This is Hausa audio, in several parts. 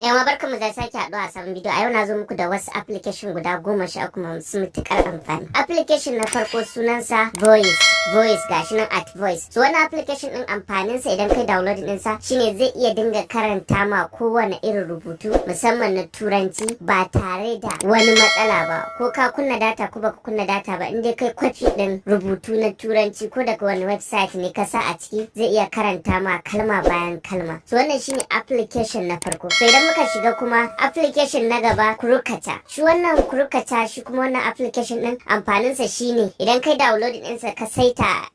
Yawa barkanmu da sake haɗuwa a sabon bidiyo. A yau na zo muku da wasu application guda 13 masu matuƙar amfani. Application na farko sunansa Voice gashi nan at Voice. So wannan application ɗin amfaninsa idan kai downloading ɗinsa shine zai iya dinga karanta ma kowane irin rubutu musamman na turanci ba tare da wani matsala ba. Ko ka kunna data ko baka kunna data ba, inda kai kwafi ɗin rubutu na turanci ko daga wani website ne ka sa a ciki zai iya karanta ma kalma bayan kalma. So wannan shine application na farko. So idan muka shiga kuma application na gaba Kurukata. Shi wannan Kurukata shi kuma wannan application din amfaninsa shine idan kai downloading ɗinsa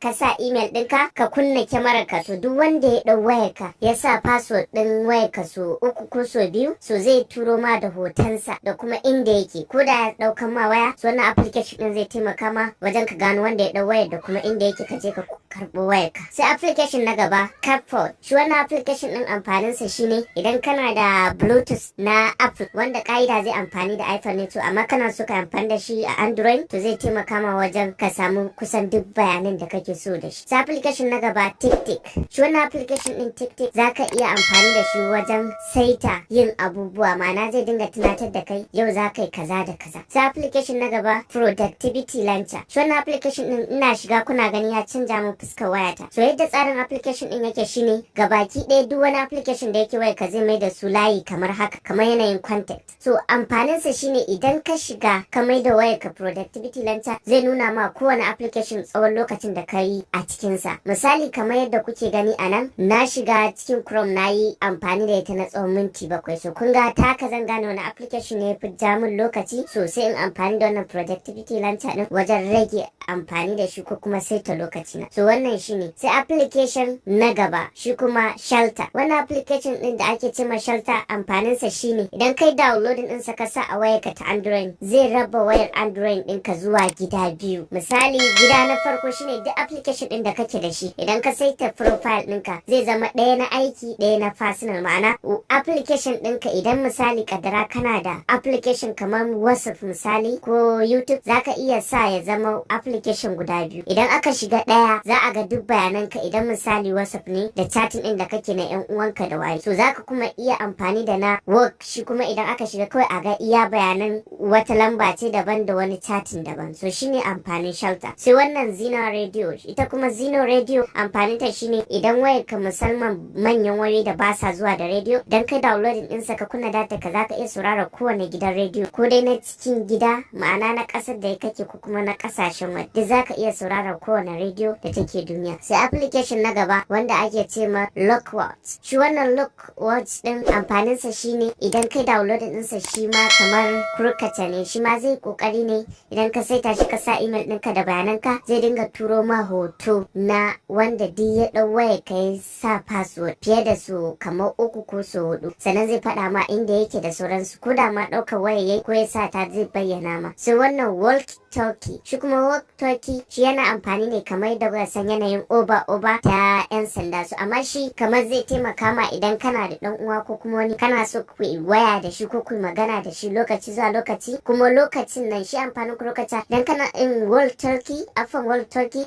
ka sa email ɗinka ka kunna kyamarar ka, so duk wanda ya ɗau wayarka ya sa password ɗin wayarka so 3 ko so 2, so zai turo ma da hotonsa da kuma inda yake ko da ya ɗaukan ma waya. So wannan application din zai taimaka ma wajen ka gano wanda ya ɗau wayar da kuma inda yake ka je ka karɓo wayarka. Sai application na gaba Cardboard. Shi wannan application din amfaninsa shine idan kana da Bluetooth na Apple wanda ka'ida zai amfani da iPhone ne, to amma kana so ka amfani da shi a Android, to zai taimaka ma wajen ka samu kusan duk bayanan da kake so da shi. Sai application na gaba TikTok. Shi wannan application din TikTok zaka iya amfani da shi wajen saita yin abubuwa, ma'ana zai dinga tunatar da kai yau za ka yi kaza da kaza. Sai application na gaba Productivity Launcher. Shi wannan application din ina shiga kuna gani ya canja min fuskar wayata. So yadda tsarin application din yake shine gabaki ɗaya duk wani application da yake waya ka zai mai da su layi kamar haka, kamar yanayin content. So amfaninsa shine idan ka shiga ka mai da wayar ka Productivity Launcher zai nuna ma kowane application tsawon lokacin da ka yi a cikinsa. Misali kamar yadda kuke gani a nan, na shiga cikin Chrome na yi amfani da ita na tsawon minti 7. So kun ga ta ka zan gane wani application ne ya fi ja min lokaci, so sai in amfani da wannan Productivity Launcher din wajen rage amfani da shi ko kuma saita lokaci na. So wannan shine. Sai application na gaba shi kuma Shelter. Wannan application din da ake cewa Shelter amfaninsa shine idan kai downloading ɗinsa ka sa a wayarka ta Android zai raba wayar Android ɗinka zuwa gida biyu. Misali gida na farko shine duk application ɗin da kake da shi idan ka saita profile ɗinka zai zama ɗaya na aiki ɗaya na personal, ma'ana application ɗinka idan misali kadara kana da application kamar WhatsApp misali ko YouTube zaka iya sa ya zama application guda biyu. Idan aka shiga ɗaya za a ga duk bayananka idan misali WhatsApp ne da chatting ɗin da kake na 'yan uwanka da waye. So zaka kuma iya amfani da na work shi kuma idan aka shiga kawai a ga iya bayanan wata lamba ce daban da wani chatting daban. So shine amfanin Shelter. Sai wannan Zino Radio. Ita kuma Zino Radio amfaninta shine idan wayar ka musamman manyan wayoyi da ba sa zuwa da radio, dan kai downloading ɗinsa ka kunna data ka zaka iya saurara kowane gidan radio ko dai na cikin gida ma'ana na ƙasar da kake ko kuma na ƙasashen waje, duk zaka iya saurara kowane radio da take duniya. Sai application na gaba wanda ake ce ma Lockwords. Shi wannan Lockwords din amfaninsa shine idan kai downloading ɗinsa shi ma kamar Kurukata ne, shi ma zai kokari ne idan ka saita shi ka sa email ɗinka da bayananka zai dinga turo ma hoto na wanda duk ya ɗau waya ka yi sa password fiye da su kamar 3 ko so 4, sannan zai faɗa ma inda yake da sauransu, ko da ma ɗaukar waya yayi ko ya sa ta zai bayyana ma. Sai wannan walkie-talkie. Shi kuma walkie-talkie shi yana amfani ne kamar da san yanayin oba ta 'yan sanda su, amma shi kamar zai taimaka ma idan kana da ɗan uwa ko kuma wani kana so ku waya da shi ko ku magana da shi lokaci zuwa lokaci, kuma lokacin nan shi amfanin Kurukata dan kana in walkie-talkie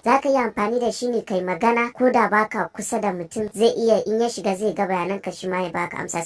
zaka yi amfani da shi ne kai magana ko da baka kusa da mutum, zai iya in ya shiga zai ga bayananka shi ma ya baka amsa.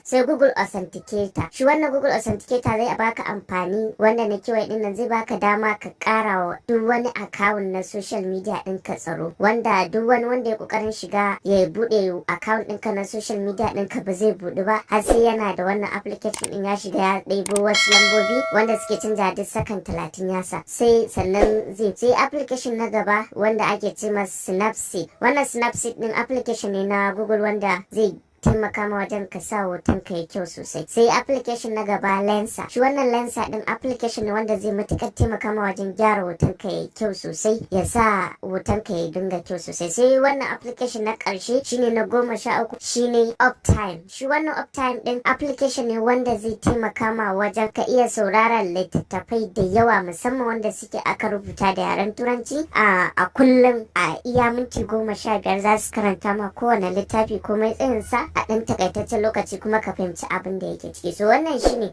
Sai Google Authenticator. Shi wannan Google Authenticator zai baka amfani wanda na kewaye din nan, zai baka dama ka kara wa duk wani account na social media ɗinka tsaro, wanda duk wani wanda ya kokarin shiga ya bude account ɗinka na social media ɗinka ba zai budu ba har sai yana da wannan application din ya shiga ya ɗebo wasu lambobi wanda suke canja duk sakan 30 yasa. Sannan sai application na gaba wanda ake ce ma Snapseed. Wannan Snapseed din application ne na Google wanda zai taimaka ma wajen ka sa hoton ka yi kyau sosai. Sai application na gaba Lensa. Shi wannan Lensa din application ne wanda zai matukar taimaka ma wajen gyara hoton ka yi kyau sosai, ya sa hoton ka ya dinga kyau sosai. Sai wannan application na karshe shine na 13 shine Uptime. Shi wannan Uptime din application ne wanda zai taimaka ma wajen ka iya sauraron littattafai da yawa musamman wanda suke aka rubuta da yaren turanci a kullum a iya minti 15 za su karanta ma kowane littafi komai tsayinsa a ɗan takaitaccen lokaci kuma ka fahimci abin da yake ciki. So wannan shine